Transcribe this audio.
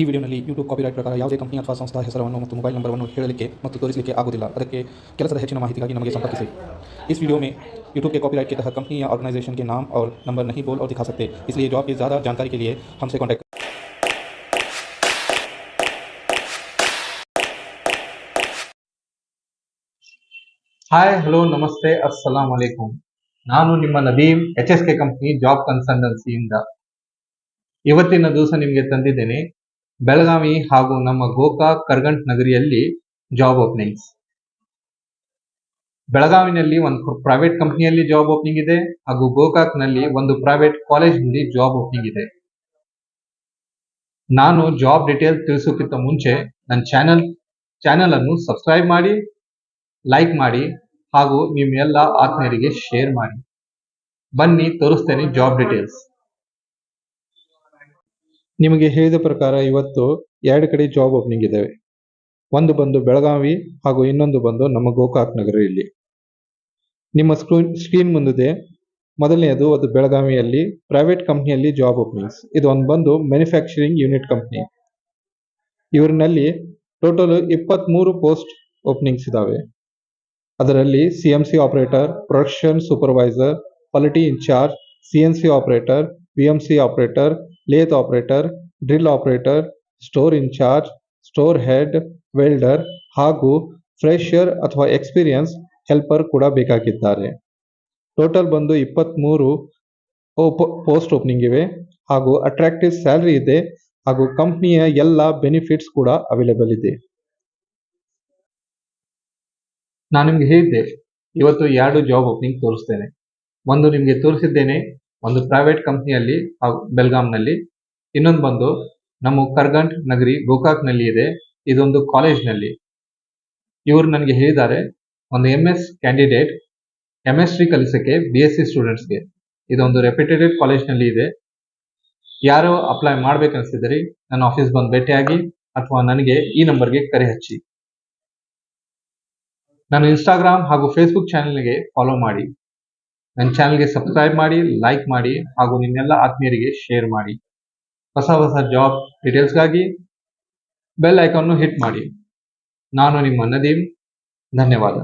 ಈ ವಿಡಿಯೋನಲ್ಲಿ YouTube copyright ಪ್ರಕಾರ ಯಾವುದೇ ಕಂಪನಿ ಅಥವಾ ಸಂಸ್ಥಾ ಹೆಸರನ್ನು ಮತ್ತು ಮೊಬೈಲ್ ನಂಬರನ್ನು ಹೇಳಲಿಕ್ಕೆ ಮತ್ತು ತೋರಿಸಲಿಕ್ಕೆ ಆಗುವುದಿಲ್ಲ। ಅದಕ್ಕೆ ಕೆಲಸದ ಹೆಚ್ಚಿನ ಮಾಹಿತಿಗಾಗಿ ನಮಗೆ ಸಂಪರ್ಕಿಸಿ। इस वीडियो में यूट्यूब के कॉपीराइट के तहत कंपनी या ऑर्गेनाइजेशन के नाम और नंबर नहीं बोल और दिखा सकते, इसलिए जॉब की ज़्यादा जानकारी के लिए हमसे कॉन्टैक्ट। ಹಾಯ್ ಹಲೋ ನಮಸ್ತೆ ಅಸ್ಸಲಾಂ ಅಲೈಕುಂ। ನಾನು ನಿಮ್ಮ ನದೀಮ್ HSK ಕಂಪನಿ ಜಾಬ್ ಕನ್ಸಲ್ಟೆನ್ಸಿಯಿಂದ ಇವತ್ತಿನ ದಿವಸ ನಿಮಗೆ ತಂದಿದ್ದೇನೆ ಬೆಳಗಾವಿ ಹಾಗೂ ನಮ್ಮ ಗೋಕಾಕ್ ಕರ್ಗಂಟ್ ನಗರಿಯಲ್ಲಿ ಜಾಬ್ ಓಪನಿಂಗ್ಸ್। ಬೆಳಗಾವಿನಲ್ಲಿ ಒಂದು ಪ್ರೈವೇಟ್ ಕಂಪನಿಯಲ್ಲಿ ಜಾಬ್ ಓಪನಿಂಗ್ ಇದೆ ಹಾಗೂ ಗೋಕಾಕ್ನಲ್ಲಿ ಒಂದು ಪ್ರೈವೇಟ್ ಕಾಲೇಜ್ನಲ್ಲಿ ಜಾಬ್ ಓಪನಿಂಗ್ ಇದೆ। ನಾನು ಜಾಬ್ ಡೀಟೇಲ್ ತಿಳಿಸೋಕ್ಕಿಂತ ಮುಂಚೆ ನನ್ನ ಚಾನೆಲ್ ಅನ್ನು ಸಬ್ಸ್ಕ್ರೈಬ್ ಮಾಡಿ, ಲೈಕ್ ಮಾಡಿ ಹಾಗೂ ನಿಮ್ಮೆಲ್ಲ ಆತ್ಮೀಯರಿಗೆ ಶೇರ್ ಮಾಡಿ। ಬನ್ನಿ ತೋರಿಸ್ತೇನೆ ಜಾಬ್ ಡೀಟೇಲ್ಸ್। ನಿಮಗೆ ಹೇಳಿದ ಪ್ರಕಾರ ಇವತ್ತು ಎರಡು ಕಡೆ ಜಾಬ್ ಓಪನಿಂಗ್ ಇದಾವೆ। ಒಂದು ಬಂದು ಬೆಳಗಾವಿ ಹಾಗೂ ಇನ್ನೊಂದು ಬಂದು ನಮ್ಮ ಗೋಕಾಕ್ ನಗರಿಯಲ್ಲಿ। ನಿಮ್ಮ ಸ್ಕ್ರೀನ್ ಮುಂದಿದೆ। ಮೊದಲನೆಯದು ಅದು ಬೆಳಗಾವಿಯಲ್ಲಿ ಪ್ರೈವೇಟ್ ಕಂಪನಿಯಲ್ಲಿ ಜಾಬ್ ಓಪನಿಂಗ್ಸ್। ಇದು ಒಂದು ಬಂದು ಮ್ಯಾನುಫ್ಯಾಕ್ಚರಿಂಗ್ ಯೂನಿಟ್ ಕಂಪನಿ। ಇವರಿನಲ್ಲಿ ಟೋಟಲ್ 23 ಪೋಸ್ಟ್ ಓಪನಿಂಗ್ಸ್ ಇದಾವೆ। ಅದರಲ್ಲಿ CMC operator, production supervisor, quality incharge, CNC operator, VMC operator, lathe operator, drill operator, store incharge, store head, welder ಹಾಗೂ ಫ್ರೆಶರ್ ಅಥವಾ ಎಕ್ಸ್ಪೀರಿಯನ್ಸ್ ಹೆಲ್ಪರ್ ಕೂಡ ಬೇಕಾಗಿದ್ದಾರೆ। ಟೋಟಲ್ ಬಂದು 23 ಪೋಸ್ಟ್ ಓಪನಿಂಗ್ ಇವೆ ಹಾಗೂ ಅಟ್ರಾಕ್ಟಿವ್ ಸ್ಯಾಲರಿ ಇದೆ ಹಾಗೂ ಕಂಪನಿಯ ಎಲ್ಲ ಬೆನಿಫಿಟ್ಸ್ ಕೂಡ ಅವೈಲೇಬಲ್ ಇದೆ। ನಾನು ನಿಮ್ಗೆ ಹೇಳಿದ್ದೆ ಇವತ್ತು ಎರಡು ಜಾಬ್ ಓಪನಿಂಗ್ ತೋರಿಸ್ತೇನೆ। ಒಂದು ನಿಮಗೆ ತೋರಿಸಿದ್ದೇನೆ ಒಂದು ಪ್ರೈವೇಟ್ ಕಂಪನಿಯಲ್ಲಿ ಬೆಲ್ಗಾಂನಲ್ಲಿ, ಇನ್ನೊಂದು ಬಂದು ನಮ್ಮ ಕರ್ಗಂಟ್ ನಗರಿ ಗೋಕಾಕ್ನಲ್ಲಿ ಇದೆ, ಇದೊಂದು ಕಾಲೇಜ್ನಲ್ಲಿ। ಇವರು ನನಗೆ ಹೇಳಿದ್ದಾರೆ ಒಂದು MS ಕ್ಯಾಂಡಿಡೇಟ್ ಕೆಮಿಸ್ಟ್ರಿ ಕಲಿಸಕ್ಕೆ BSc ಸ್ಟೂಡೆಂಟ್ಸ್ಗೆ ಇದೊಂದು ರೆಪ್ಯೂಟೆಡ್ ಕಾಲೇಜ್ನಲ್ಲಿ ಇದೆ। ಯಾರು ಅಪ್ಲೈ ಮಾಡ್ಬೇಕನ್ಸಿದ್ರಿ ನನ್ನ ಆಫೀಸ್ ಬಂದು ಭೇಟಿಯಾಗಿ ಅಥವಾ ನನಗೆ ಈ ನಂಬರ್ಗೆ ಕರೆ ಹಚ್ಚಿ। ನನ್ನ ಇನ್ಸ್ಟಾಗ್ರಾಮ್ ಹಾಗೂ ಫೇಸ್ಬುಕ್ ಚಾನೆಲ್ಗೆ ಫಾಲೋ ಮಾಡಿ, ನನ್ನ ಚಾನೆಲ್ಗೆ ಸಬ್ಸ್ಕ್ರೈಬ್ ಮಾಡಿ, ಲೈಕ್ ಮಾಡಿ ಹಾಗೂ ನಿಮ್ಮೆಲ್ಲ ಆತ್ಮೀಯರಿಗೆ ಶೇರ್ ಮಾಡಿ। ಹೊಸ ಜಾಬ್ ಡೀಟೇಲ್ಸ್ಗಾಗಿ ಬೆಲ್ ಐಕಾನ್ ಹಿಟ್ ಮಾಡಿ। ನಾನು ನಿಮ್ಮ ನದೀಮ್, ಧನ್ಯವಾದ।